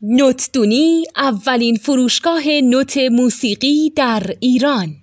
نوتدونی اولین فروشگاه نوت موسیقی در ایران.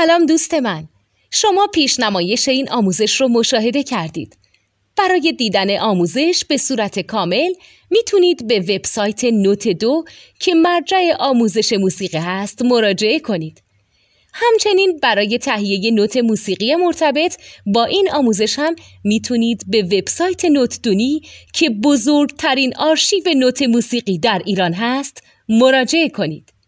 سلام دوست من، شما پیشنمایش این آموزش رو مشاهده کردید. برای دیدن آموزش به صورت کامل میتونید به وبسایت نوت 2 که مرجع آموزش موسیقی هست مراجعه کنید. همچنین برای تهیه نوت موسیقی مرتبط با این آموزش هم میتونید به وبسایت نوتدونی که بزرگترین آرشیو نوت موسیقی در ایران هست مراجعه کنید.